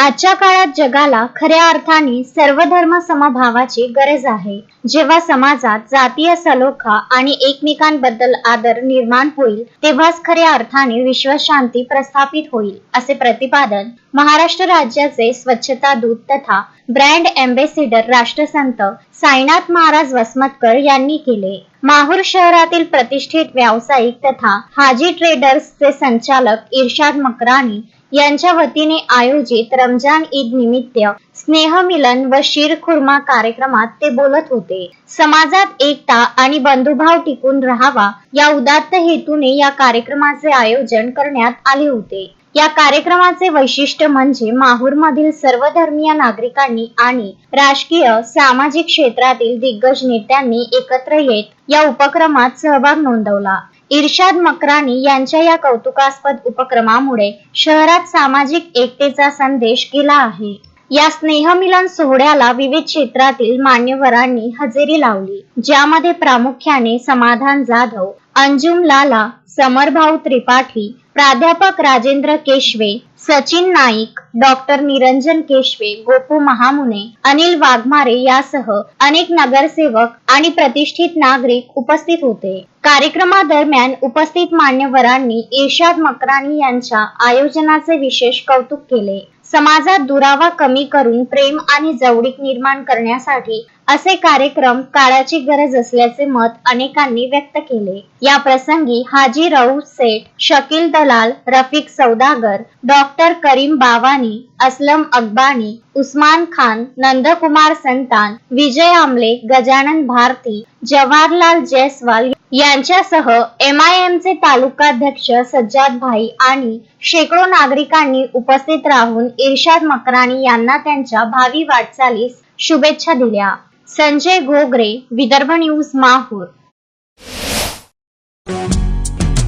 आजच्या काळात जगाला खऱ्या अर्थाने सर्व धर्म समभावाची गरज आहे। जेव्हा समाजात जातीय सलोखा आणि एकमेकांबद्दल आदर निर्माण होईल तेव्हाच खऱ्या अर्थाने विश्वशांती प्रस्थापित होईल, असे प्रतिपादन महाराष्ट्र राज्याचे स्वच्छता दूत तथा ब्रँड एम्बेसिडर राष्ट्रसंत साईनाथ महाराज वसमतकर यांनी केले। माहूर शहरातील प्रतिष्ठित व्यावसायिक तथा हाजी ट्रेडर्सचे संचालक इर्शाद मकरानी यांच्या वतीने आयोजित रमजान ईद निमित्त स्नेहमिलन व शीरखुर्मा कार्यक्रमात ते बोलत होते। समाजात एकता आणि बंधुभाव टिकून राहावा या उदात्त हेतूने या कार्यक्रमाचे आयोजन करण्यात आले होते। या कार्यक्रमाचे वैशिष्ट्य म्हणजे माहूरमधील सर्व धर्मीय नागरिकांनी आणि राजकीय सामाजिक क्षेत्रातील दिग्गज नेत्यांनी एकत्र येत या उपक्रमात सहभाग नोंदवला। इर्शाद मकरानी यांच्या या कौतुकास्पद उपक्रमामुळे शहरात सामाजिक एकतेचा संदेश गेला आहे। या स्नेहमिलन सोहळ्याला विविध क्षेत्रातील मान्यवरांनी हजेरी लावली, ज्यामध्ये प्रामुख्याने समाधान जाधव, अंजुम लाला, समरभाऊ त्रिपाठी, प्राध्यापक राजेंद्र केशवे, सचिन नाईक, डॉक्टर निरंजन केशवे, गोपू महामुने, अनिल वाघमारे यासह अनेक नगरसेवक आणि प्रतिष्ठित नागरिक उपस्थित होते। कार्यक्रमादरम्यान उपस्थित मान्यवरांनी इर्शाद मकरानी यांच्या आयोजनाचे विशेष कौतुक केले। समाजात दुरावा कमी करून प्रेम आणि जवळीक निर्माण करण्यासाठी असे कार्यक्रम काळाची गरज असल्याचे मत अनेकांनी व्यक्त केले। या प्रसंगी हाजी रऊफ सेठ, शकील दलाल, रफिक सौदागर, डॉक्टर करीम बावानी, असलम अकबानी, उस्मान खान, नंदकुमार संतान, विजय आमले, गजानन भारती, जवाहरलाल जयस्वाल यांच्यासह MIMचे तालुकाध्यक्ष सज्जाद भाई आणि शेकडो नागरिकांनी उपस्थित राहून इर्शाद मकरानी यांना त्यांच्या भावी वाटचालीस शुभेच्छा दिल्या। संजय घोगरे, विदर्भ न्यूज, माहूर।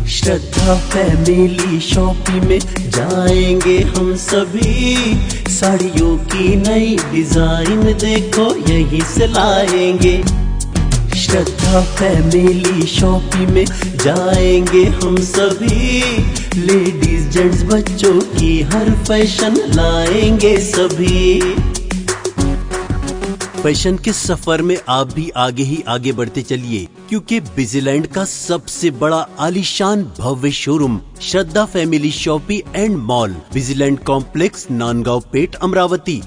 श्रद्धा फैमिली शॉपिंग में जाएंगे हम सभी, साड़ियों की नई डिजाइन देखो यहीं से लाएंगे। श्रद्धा फैमिली शॉपिंग में जाएंगे हम सभी, लेडीज जेंट्स बच्चों की हर फैशन लाएंगे सभी। फैशन के सफर में आप भी आगे ही आगे बढ़ते चलिए, क्योंकि बिजीलैंड का सबसे बड़ा आलीशान भव्य showroom Shraddha family shopping and mall, Busyland complex, Nandgaon Peth, Amravati.